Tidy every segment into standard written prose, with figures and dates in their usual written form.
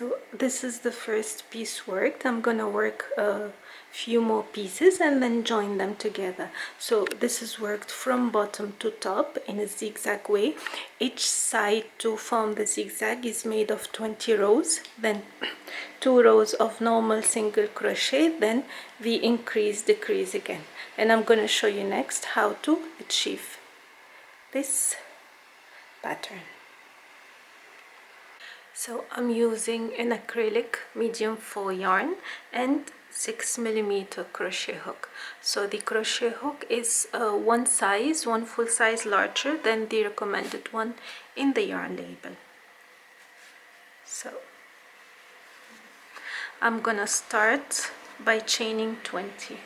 So this is the first piece worked. I'm gonna work a few more pieces and then join them together. So this is worked from bottom to top in a zigzag way. Each side to form the zigzag is made of 20 rows, then 2 rows of normal single crochet, then we increase, decrease again. And I'm gonna show you next how to achieve this pattern. So I'm using an acrylic medium 4 yarn and 6mm crochet hook. So the crochet hook is one full size larger than the recommended one in the yarn label. So I'm gonna start by chaining 20.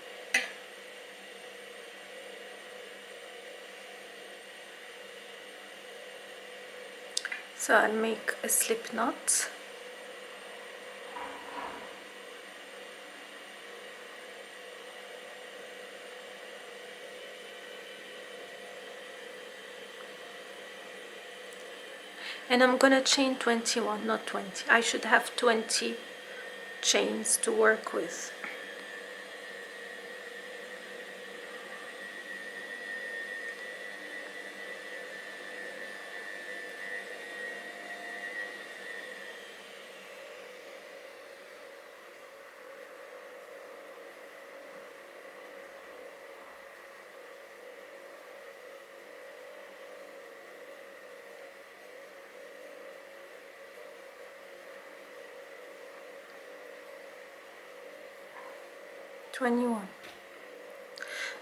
So I'll make a slip knot. And I'm gonna chain 21, not 20. I should have 20 chains to work with.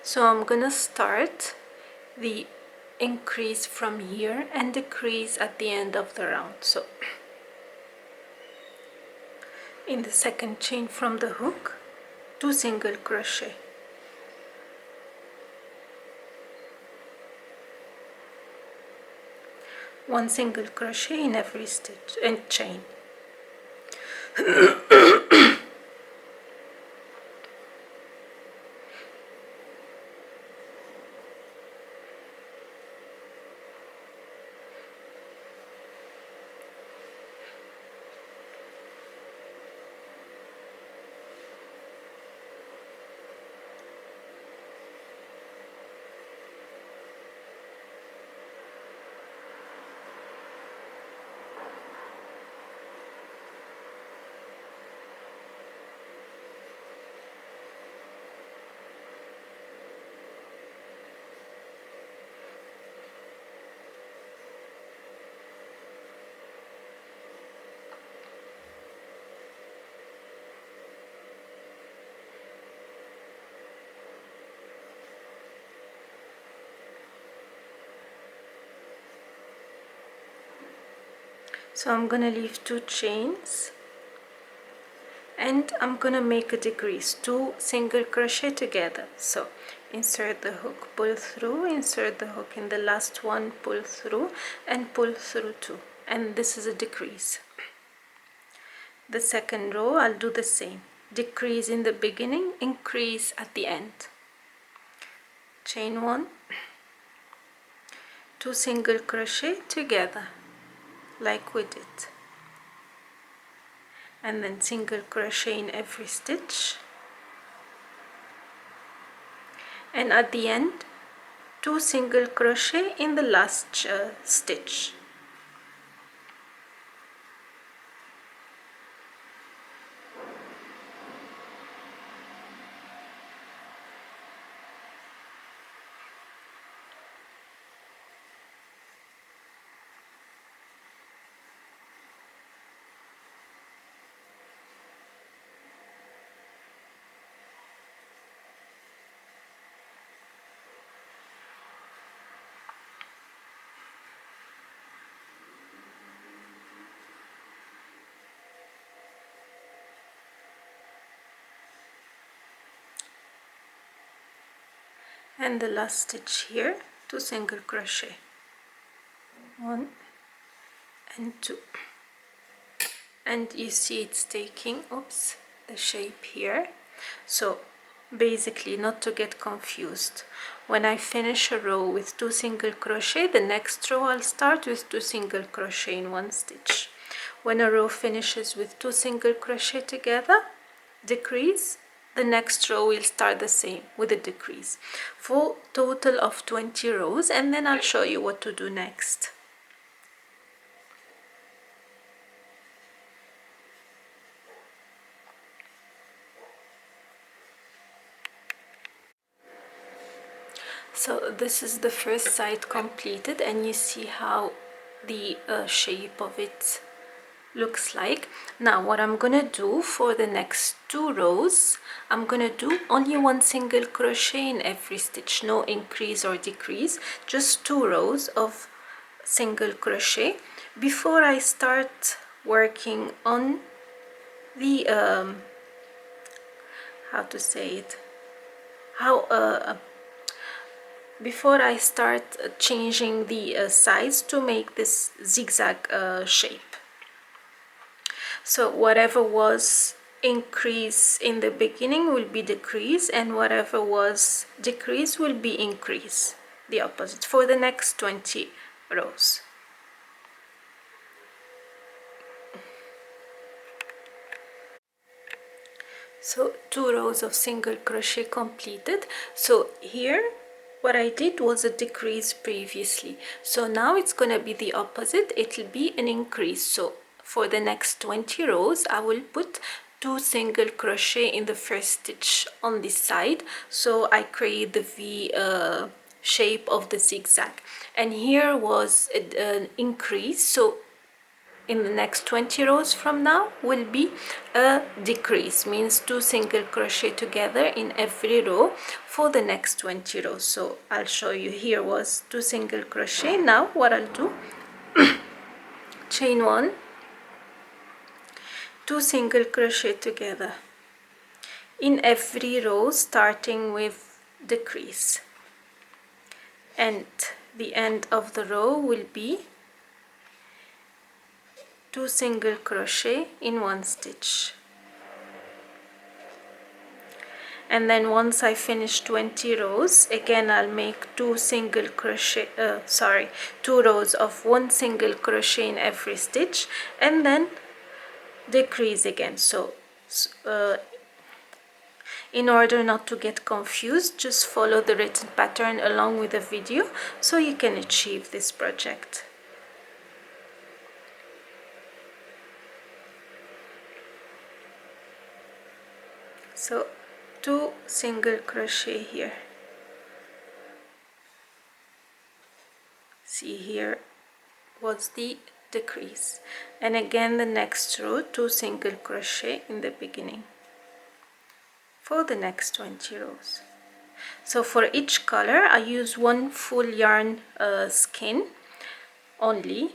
So I'm gonna start the increase from here and decrease at the end of the round. So in the second chain from the hook, 2 single crochet, one single crochet in every stitch and chain. So I'm gonna leave 2 chains and I'm gonna make a decrease, 2 single crochet together. So insert the hook, pull through, insert the hook in the last one, pull through and pull through 2, and this is a decrease. The second row I'll do the same, decrease in the beginning, increase at the end. Chain 1, 2 single crochet together like we did, and then single crochet in every stitch, and at the end 2 single crochet in the last stitch. And the last stitch here, 2 single crochet, 1 and 2, and you see it's taking the shape here. So basically, not to get confused, when I finish a row with 2 single crochet, the next row I'll start with 2 single crochet in one stitch. when a row finishes with 2 single crochet together, decrease, the next row will start the same with a decrease for total of 20 rows, and then I'll show you what to do next. So this is the first side completed, and you see how the shape of it looks like. Now what I'm gonna do for the next 2 rows, I'm gonna do only 1 single crochet in every stitch, no increase or decrease, just 2 rows of single crochet before I start working on the how to say it, before I start changing the size to make this zigzag shape. So whatever was increase in the beginning will be decrease, and whatever was decrease will be increase, the opposite, for the next 20 rows. So 2 rows of single crochet completed. So here what I did was a decrease previously, so now it's gonna be the opposite, it'll be an increase. So for the next 20 rows I will put 2 single crochet in the first stitch on this side, so I create the V shape of the zigzag, and here was an increase, so in the next 20 rows from now will be a decrease, means 2 single crochet together in every row for the next 20 rows. So I'll show you, here was 2 single crochet. Now what I'll do, chain 1, 2 single crochet together in every row starting with decrease, and the end of the row will be 2 single crochet in 1 stitch. And then once I finish 20 rows, again I'll make 2 single crochet 2 rows of 1 single crochet in every stitch, and then decrease again. So in order not to get confused, just follow the written pattern along with the video so you can achieve this project. So 2 single crochet here. See, here was the decrease, and again the next row 2 single crochet in the beginning for the next 20 rows. So for each color I use 1 full yarn skein only.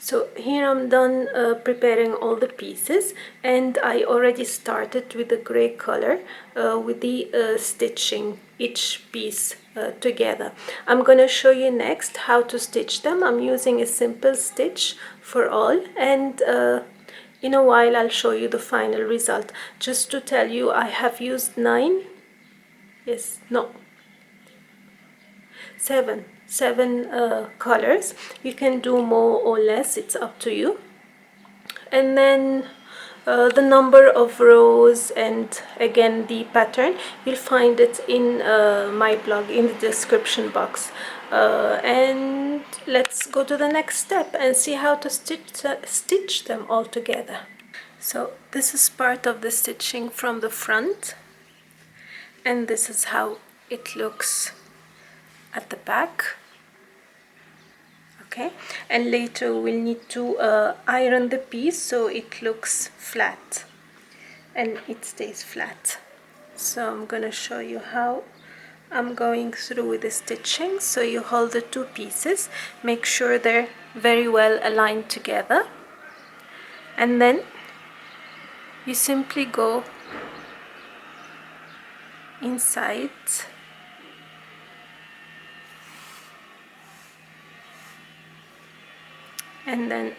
So here I'm done preparing all the pieces, and I already started with the gray color with the stitching each piece together. I'm gonna show you next how to stitch them. I'm using a simple stitch for all, and in a while I'll show you the final result. Just to tell you, I have used 7 colors. You can do more or less, it's up to you. And then the number of rows and again the pattern, you'll find it in my blog in the description box. And let's go to the next step and see how to stitch them all together. So this is part of the stitching from the front, and this is how it looks at the back. Okay, and later we'll need to iron the piece so it looks flat and it stays flat. So I'm gonna show you how I'm going through with the stitching. So you hold the 2 pieces, make sure they're very well aligned together, and then you simply go inside and then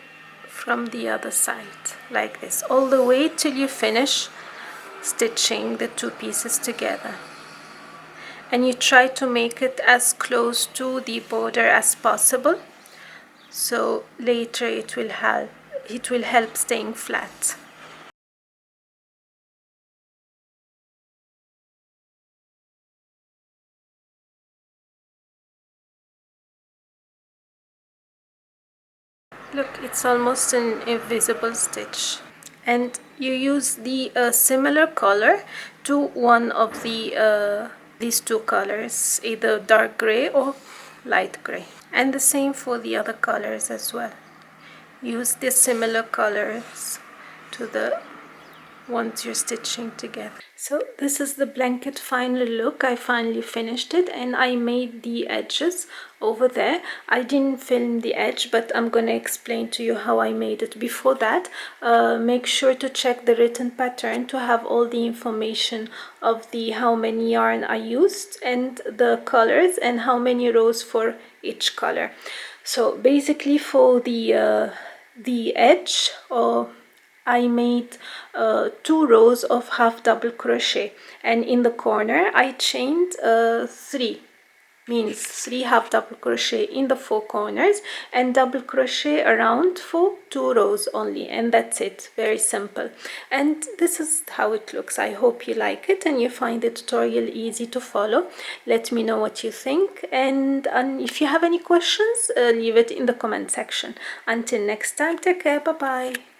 from the other side like this, all the way till you finish stitching the 2 pieces together. and you try to make it as close to the border as possible, so later it will help staying flat. Look, it's almost an invisible stitch. And you use the similar color to one of the these two colors, either dark gray or light gray. And the same for the other colors as well. Use the similar colors to the ones you're stitching together. So this is the blanket final look. I finally finished it, and I made the edges over there. I didn't film the edge, but I'm gonna explain to you how I made it. Before that, make sure to check the written pattern to have all the information of the how many yarn I used and the colors and how many rows for each color. So basically for the edge, or I made 2 rows of half double crochet, and in the corner I chained 3, means 3 half double crochet in the 4 corners and double crochet around for 2 rows only, and that's it. Very simple. And this is how it looks. I hope you like it and you find the tutorial easy to follow. Let me know what you think, and if you have any questions, leave it in the comment section. Until next time, take care. Bye bye.